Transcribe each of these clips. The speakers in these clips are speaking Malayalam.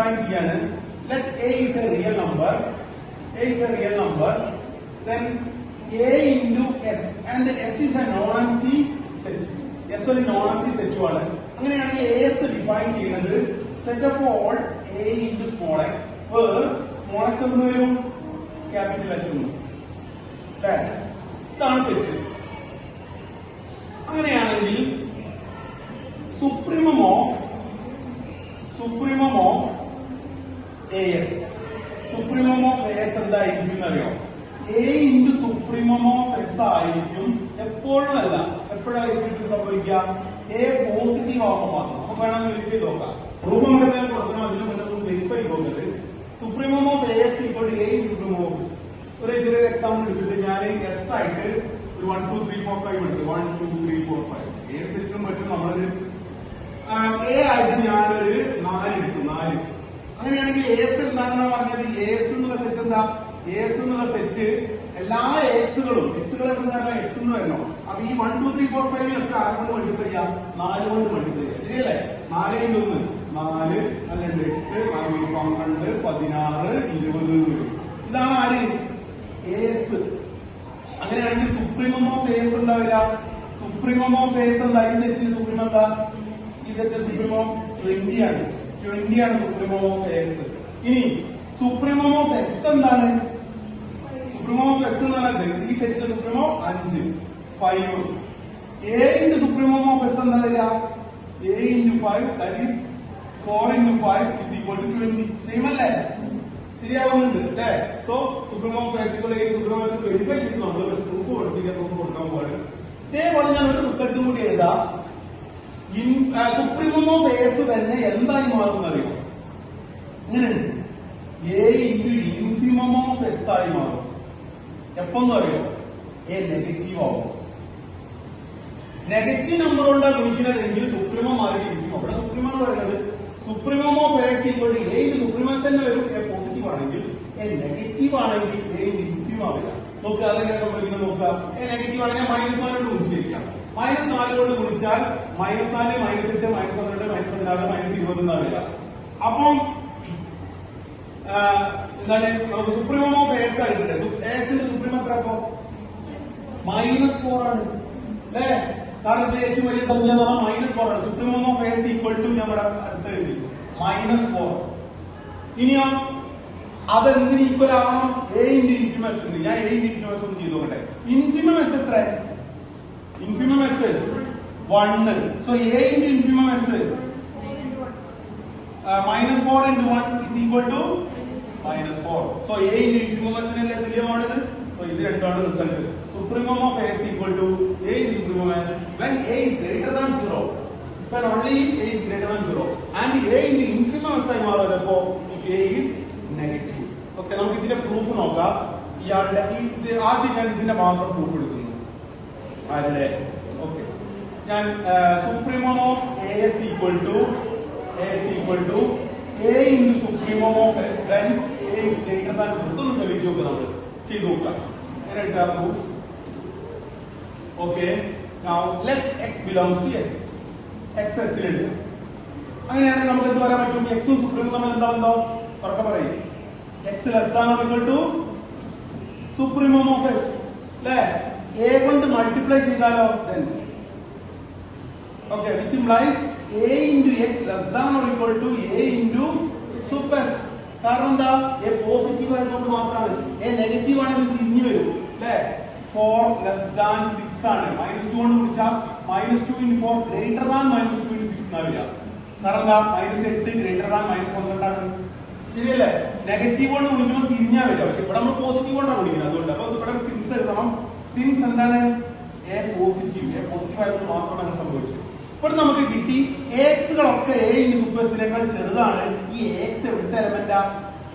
define ചെയ്യാണ്. Let A is a real number. A is a real number. Then A into S and S is a non-empty set. S ഒരു non-empty set ആണ്. അങ്ങനെയാണെങ്കിൽ AS define ചെയ്യുന്നത് set of all A into small x where small x എന്ന് വരും capital S എന്ന്. ഇതാണ് സെറ്റ്. അങ്ങനെയാണെങ്കിൽ സുപ്രീമം ഓഫ് AS എന്തായിരിക്കും അറിയോ? A into supremum of S ആയിരിക്കും. എപ്പോഴും അല്ല, എപ്പോഴായിരിക്കും സംഭവിക്കുക? A പോസിറ്റീവ് ആവുമ്പോൾ മാത്രം. നമുക്ക് വേണമെങ്കിൽ വെരിഫൈ ചെയ്ത് നോക്കാം. പ്രൂഫ് നമുക്ക് എന്തായാലും കൊടുക്കണം. അതിന് മുന്നേ വെരിഫൈ ചെയ്തോന്നത് supremum of AS equal to A in supremum of S. ഒരു ചെറിയ എക്സാമ്പിൾ എടുത്തിട്ട് ഞാൻ S ആയിട്ട് ഒരു 1 2 3 4 5 എടുത്തു. 1 2 3 4 5 ഏത് സെറ്റും പറ്റും. നമ്മളൊരു A ആയിട്ട് ഞാനൊരു 4 എടുത്തു. 4 അങ്ങനെയാണെങ്കിൽ AS എന്താണെന്നാ പറഞ്ഞത്? AS എന്നുള്ള സെറ്റ് എന്താ? AS എന്നുള്ള സെറ്റ് എല്ലാ എക്സുകളും എന്താണ് S എന്ന് വരണോ? അപ്പൊ ഈ 1 2 3 4 5 ഒക്കെ ആരോട് മൾട്ടിപ്ലൈ ചെയ്യാം? 4 കൊണ്ട് മൾട്ടിപ്ലൈ ചെയ്യാം. ശരിയല്ലേ? 4 × 1 4 അല്ലെങ്കിൽ 8 12 16 20. ഇതാണ് ആര്? AS. അങ്ങനെയാണെങ്കിൽ സുപ്രീമം ഓഫ് AS എന്താ വരിക? സുപ്രീമം ഓഫ് AS എന്താ? ഈ സെറ്റിന്റെ സുപ്രീമം എന്താ? ഈ സെറ്റ് സുപ്രീമം 20 ആണ്. 20 ആണ് സുപ്രീമം ഓഫ് AS. ഇനി സുപ്രീമം ഓഫ് S എന്താണ്? സുപ്രീമം ഓഫ് S എന്ന് പറഞ്ഞാൽ ഈ സെറ്റിന്റെ supremum 5 5. A into supremum of S എന്താ വരിക? A into 5 that is 4 into 5 is equal to 20. Same അല്ലേ? ശരിയാവുന്നുണ്ട് അല്ലേ? So supremum of S equal to supremum of S verify ചെയ്ത് നമ്മൾ പ്രൂഫ് കൊടുക്കാൻ പാടില്ല. ഇതേപോലെ ഞാൻ ഒരു റിസൾട്ട് കൂടി എഴുതാം. സുപ്രീമം ഓഫ് AS തന്നെ എന്തായി മാറും അറിയോ? ഇങ്ങനെയുണ്ട്. A into infimum of S ആയി മാറും. എപ്പൊന്നും അറിയോ? A നെഗറ്റീവ് ആവും. നെഗറ്റീവ് നമ്പർ കൊണ്ടാണ് ഗുണിക്കുന്നതെങ്കിൽ സുപ്രീമം മാറിയിട്ട് ഇൻഫിമം. അവിടെ സുപ്രീമം എന്ന് പറയുന്നത് supremum of AS equal to A into supremum തന്നെ വരും. A പോസിറ്റീവ് ആണെങ്കിൽ A നെഗറ്റീവ് ആണെങ്കിൽ A into ഇൻഫിമം ആവില്ല. നോക്കുക, അതെങ്ങനെ സംഭവിക്കുന്നത് നോക്കുക. A നെഗറ്റീവ് ആണെങ്കിൽ -4 കൊണ്ട് ഗുണിച്ചിരിക്കാം. -4 കൊണ്ട് ഗുണിച്ചാൽ -4 -8 -12 -16 -20 എന്നാവില്ല. അപ്പം എന്താണ് നമുക്ക് സുപ്രീമം ഓഫ് AS ആയിട്ടുണ്ട്. ASന്റെ സുപ്രീമം എത്ര? അപ്പൊ -4 ആണ് അല്ലേ? കാരണം ഇത് ഏറ്റവും വലിയ സംഖ്യ -4 ആണ്. Supremum of AS equal to നമ്മുടെ അടുത്ത് എഴുതി -4. ഇനിയോ അതെന്തിന് ഈക്വൽ ആവണം? A into ഇൻഫിമം S ഉണ്ട്. ഞാൻ A into ഇൻഫിമം S ഒന്ന് ചെയ്ത് നോക്കട്ടെ. ഇൻഫിമം S എത്ര? Infimum S 1. So A into infimum S -4 into 1 is equal to -4. So A into infimum S നെ തുല്യമാണത്. സോ ഇത് രണ്ടാണ് result. Supremum of AS equal to A into infimum S when A is greater than 0. When only A is greater than 0 and A into infimum S ആയി മാറുന്നപ്പോൾ A is negative. ഓക്കെ, നമുക്ക് ഇതിന്റെ പ്രൂഫ് നോക്കാം. ഇയാളുടെ ആദ്യം ഞാൻ ഇതിന്റെ മാത്രം പ്രൂഫ് എടുക്കുന്നു. ആരുടെ? ഓക്കെ, ഞാൻ supremum of AS equal to A into supremum of S when A is greater than 0. ഇതൊന്ന് തെളിയിച്ചു നോക്കാം. നമ്മൾ ചെയ്തു നോക്കാം. എങ്ങനെ proof? Okay, now let x belongs to S. X S ലുണ്ട്. അങ്ങനെയാണെങ്കിൽ നമുക്ക് എന്ത് പറയാൻ പറ്റും? X ഉം സുപ്രീമും തമ്മിൽ എന്താ ബന്ധം? ഉറക്കെ പറയും. X less than or equal to supremum of S അല്ലേ? A കൊണ്ട് മൾട്ടിപ്ലൈ ചെയ്താലോ? then okay, which implies A into X less than or equal to A into sup S. കാരണം എന്താ? A പോസിറ്റീവ് ആയതുകൊണ്ട് മാത്രമാണ്. A നെഗറ്റീവ് ആണെങ്കിൽ തിരിഞ്ഞു വരും അല്ലേ? 4 less than 6 ആണ്. -2 കൊണ്ട് വിളിച്ചാൽ -2 into 4 greater than -2 into 6 എന്നാവില്ല. കാരണം എന്താ? -8 greater than -12 ആണ്. ശരിയല്ലേ? നെഗറ്റീവ് കൊണ്ട് വിളിക്കുമ്പോൾ തിരിഞ്ഞാ വരിക. പക്ഷെ ഇവിടെ നമ്മൾ പോസിറ്റീവ് കൊണ്ടാണ് വിളിക്കുന്നത്. അതുകൊണ്ട് അപ്പൊ ഇവിടെ സിൻസ് എഴുതണം. സിൻസ് എന്താണ്? A പോസിറ്റീവ് ആയതുകൊണ്ട് മാത്രമാണ് സംഭവിച്ചത്. ഇപ്പോൾ നമുക്ക് കിട്ടി AXകളൊക്കെ A into സൂപ്പർ എസിനേക്കാൾ ചെറുതാണ്. ഈ AX എവിടുത്തെ എലമെന്റാ?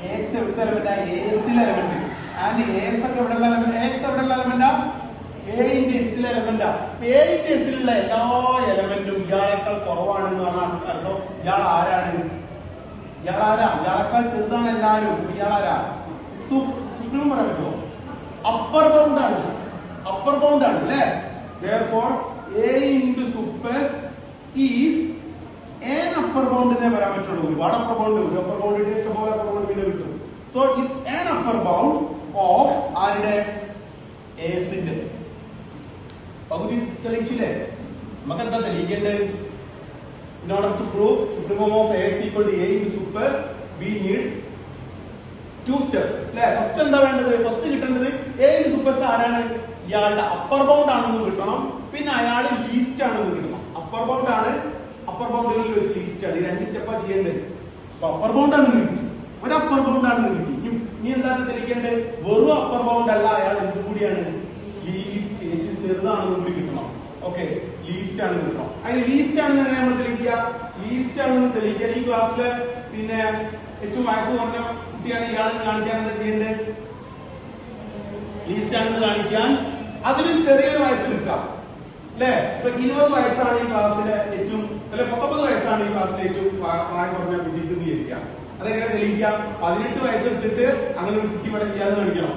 AX എവിടുത്തെ എലമെന്റാ? ASലെ എലമെന്റ്. ആൻഡ് AS ഒക്കെ എവിടെയുള്ള എലമെന്റ്? AX എവിടെയുള്ള എലമെന്റാ? A into Sലെ എലമെന്റാ. A into Sലുള്ള എല്ലാ എലമെന്റും ഇയാളേക്കാൾ കുറവാണെന്ന് പറഞ്ഞാൽ അർത്ഥം ഇയാൾ ആരാണ്? ഇയാളേക്കാൾ ചെറുതാണ് എല്ലാവരും. ഇയാളാരാ? സുപ്രീം പറയാൻ പറ്റുമോ? അപ്പർ ബൗണ്ട് ആണ് അല്ലേ? therefore A into sup S is an upper bound എന്നേ പറയാൻ പറ്റുള്ളൂ. ഒരുപാട് upper bound so if an upper bound of ആരുടെ എസിന്റെ പകുതി തെളിയിച്ചില്ലേ? നമുക്ക് എന്താ തെളിയിക്കേണ്ടത്? In order to prove supremum of A is equal to A into super, we need two steps. അല്ലേ? ഫസ്റ്റ് എന്താ വേണ്ടത്? ഫസ്റ്റ് കിട്ടേണ്ടത് A into super ആരാണ്? ഇയാളുടെ അപ്പർ ബൗണ്ട് ആണെന്ന് കിട്ടണം, പിന്നെ അയാൾ ലീസ്റ്റ് ആണെന്ന് കിട്ടണം. അപ്പർ ബൗണ്ട് ആണ്, അപ്പർ ബൗണ്ടുകളിൽ വെച്ച് ലീസ്റ്റ് ആണ്. ഈ രണ്ട് സ്റ്റെപ്പാ ചെയ്യേണ്ടത്. അപ്പൊ അപ്പർ ബൗണ്ട് ആണെന്ന് കിട്ടി, ഒരു അപ്പർ ബൗണ്ട് ആണെന്ന് കിട്ടി. ഇനി എന്താണ് തെളിയിക്കേണ്ടത്? വെറും അപ്പർ ബൗണ്ട് അല്ല, അയാൾ എന്ത് കൂടിയാണ്? ലീസ്റ്റ്, ഏറ്റവും ചെറുതാണെന്ന് കൂടി കിട്ടണം. ഓക്കെ, ലീസ്റ്റ് ആണെന്ന് കിട്ടണം. അതിന് ലീസ്റ്റ് ആണെന്ന് എങ്ങനെ നമ്മൾ തെളിയിക്കുക? ലീസ്റ്റ് ആണെന്ന് തെളിയിക്കാൻ ഈ ക്ലാസ്സില് പിന്നെ ഏറ്റവും വയസ്സ് കുറഞ്ഞ കുട്ടിയാണ് ഇയാളെന്ന് കാണിക്കാൻ എന്താ ചെയ്യേണ്ടത്? ലീസ്റ്റ് ആണെന്ന് കാണിക്കാൻ അതിലും ചെറിയൊരു വയസ്സ് എടുക്കാം. അല്ലെ? ഇപ്പൊ 20 വയസ്സാണ് ഈ ക്ലാസ്സിലെ ഏറ്റവും, അല്ലെ 19 വയസ്സാണ് ഈ ക്ലാസ്സിലെ ഏറ്റവും പ്രായം കുറഞ്ഞ കുട്ടിക്ക് വിചാരിക്കാം. അതെങ്ങനെ തെളിയിക്കാം? 18 വയസ്സ് എടുത്തിട്ട് അങ്ങനെ ഒരു കുട്ടി ഇവിടെ ചെയ്യാന്ന് കാണിക്കണം.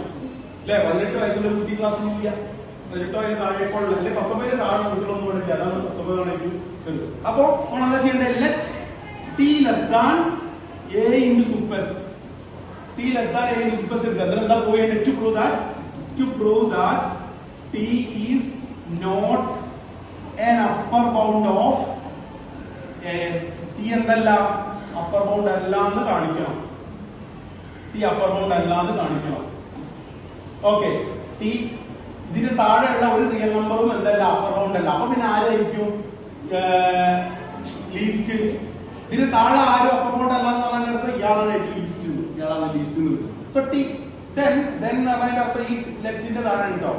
അല്ലെ? 18 വയസ്സുള്ള ഒരു കുട്ടി ക്ലാസ്സിൽ ഇല്ല. 18 അതിന് താഴേക്കുള്ള, അല്ലെ 19 താഴെ കുട്ടികളൊന്നും ഇവിടെ ഇല്ല. അതാണ് 19 ആണെങ്കിൽ ചെറുത്. അപ്പൊ നമ്മൾ എന്താ ചെയ്യേണ്ടത്? Let T less than A into super S. T less than A into super S എടുക്കുക. അതിൽ എന്താ പോയത്? To prove that T is not an upper bound of S. T എന്തല്ല? അപ്പർ ബൗണ്ട് അല്ല എന്ന് കാണിക്കണം. ടി അപ്പർ ബൗണ്ട് അല്ല എന്ന് കാണിക്കണം. ഓക്കെ, ടി ഇതിന് താഴെയുള്ള ഒരു റിയൽ നമ്പറും എന്തല്ല? അപ്പർ ബൗണ്ട് അല്ല. അപ്പൊ പിന്നെ ആരായിരിക്കും ലീസ്റ്റ്? ഇതിന് താഴെ ആരും അപ്പർ ബൗണ്ട് അല്ല എന്ന് പറഞ്ഞാൽ അർത്ഥം ഇയാളാണ് ഏറ്റവും ലീസ്റ്റ്. ഇയാളാണ് ലീസ്റ്റ് എന്ന് കിട്ടും. സോ ടി then എന്ന് പറഞ്ഞതിന്റെ അർത്ഥം ഈ ലെഫ്റ്റിന്റെ താഴെ കേട്ടോ.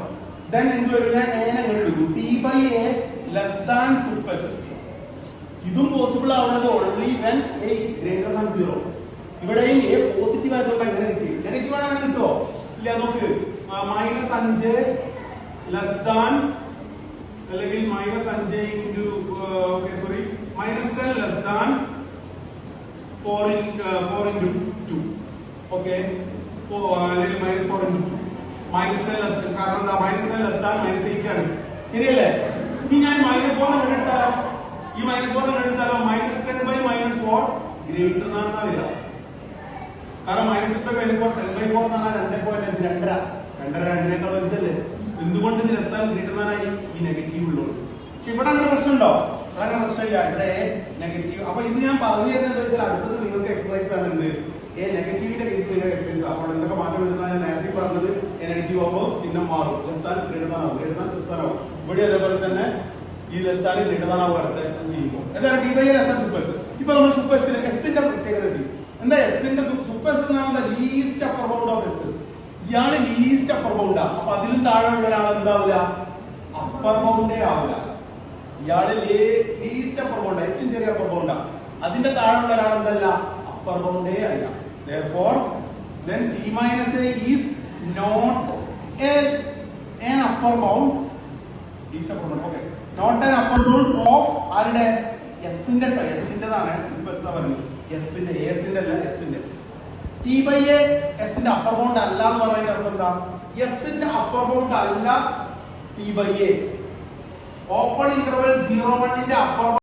then എന്ത് വരും? ഞാൻ എ അങ്ങോട്ട് എടുക്കും. T by A less than super S. ഇതും പോസിബിൾ ആവുന്നത് only when A is greater than 0. ഇവിടെയും എ പോസിറ്റീവ് ആയതുകൊണ്ട് എങ്ങനെ കിട്ടി? നെഗറ്റീവ് ആണ്, അങ്ങനെ കിട്ടുമോ? ഇല്ല. നോക്ക്, -5 ലെസ് ദാൻ, അല്ലെങ്കിൽ -5 into sorry -10 less than 4 into 2. Okay, അല്ലെങ്കിൽ -4 ഇൻറ്റു 2. -10 ലെസ്, കാരണം എന്താ? -10 ലെസ് ദാൻ -8 ആണ്. ശരിയല്ലേ? ഇനി ഞാൻ -4 എടുത്താലോ? ഈ -4 എടുത്താലോ? -10 ബൈ -4 ഗ്രേറ്റർ ദാൻ വരില്ല. കാരണം -10 ബൈ -4 10 ബൈ 4 എന്ന് പറഞ്ഞാൽ 2.5, 2.5 വലുതല്ലേ? എന്തുകൊണ്ട് ഇത് ലെസ് ദാൻ ഗ്രേറ്റർ ദാൻ ആയി? ഈ നെഗറ്റീവ് ഉള്ളൂ. പക്ഷെ ഇവിടെ അങ്ങനെ പ്രശ്നമുണ്ടോ? അങ്ങനെ പ്രശ്നമില്ല. ഇവിടെ നെഗറ്റീവ്. അപ്പൊ ഇത് ഞാൻ പറഞ്ഞു തരുന്നത് എന്താ വെച്ചാൽ അടുത്തത് നിങ്ങൾക്ക് എക്സസൈസ് ആണ്. എന്ത്? നെഗറ്റീവിന്റെ കേസ് നിങ്ങൾക്ക് എക്സസൈസ്. അപ്പോൾ എന്തൊക്കെ മാറ്റം വരുന്ന ഞാൻ നേരത്തെ പറഞ്ഞത്, നെഗറ്റീവ് ആകുമ്പോൾ ചിഹ്നം മാറും. ലെസ് ദാൻ ഗ്രേറ്റർ ദാൻ ആവും, ഗ്രേറ്റർ ദാൻ ലെസ് ദാൻ ആവും. ഇവിടെ അതേപോലെ തന്നെ ഈ ലെസ് ദാൻ ഗ്രേറ്റർ ദാൻ ആവും അടുത്ത ചെയ്യുമ്പോൾ. എന്താണ് T by A less than super S? ഇപ്പൊ നമ്മൾ സൂപ്പർസിന് എസിന്റെ പ്രത്യേകത എന്താ? എസിന്റെ സൂപ്പർസ് എന്നാണ് least upper bound of S. ഇയാള് ലീസ്റ്റ് അപ്പർ ബൗണ്ടാ. അപ്പൊ അതിലും താഴെ ഉള്ള ഒരാൾ എന്താവില്ല? അപ്പർ ബൗണ്ടേ ആവില്ല. ഇയാള് ലീസ്റ്റ് അപ്പർ ബൗണ്ടാ, ഏറ്റവും ചെറിയ അപ്പർ ബൗണ്ടാ. അതിന്റെ താഴെ ഉള്ള ഒരാൾ എന്തല്ല? അപ്പർ ബൗണ്ടേ അല്ല. Therefore, then t minus a is not an upper bound. Is upper bound. Okay. Not an upper bound of ആരുടെ? എസിന്റെ ട്ടോ. എസിന്റെതാണ് സൂപ്പർസ് പറഞ്ഞത്. എസിന്റെ, എസിന്റെ അല്ല, എസിന്റെ. ടി ബൈ എ എസിന്റെ അപ്പർ ബൗണ്ട് അല്ല എന്ന് പറയുന്ന അർത്ഥം എന്താ? എസിന്റെ അപ്പർ ബൗണ്ട് അല്ല T by A. Open interval 0, 1 ന്റെ അപ്പർ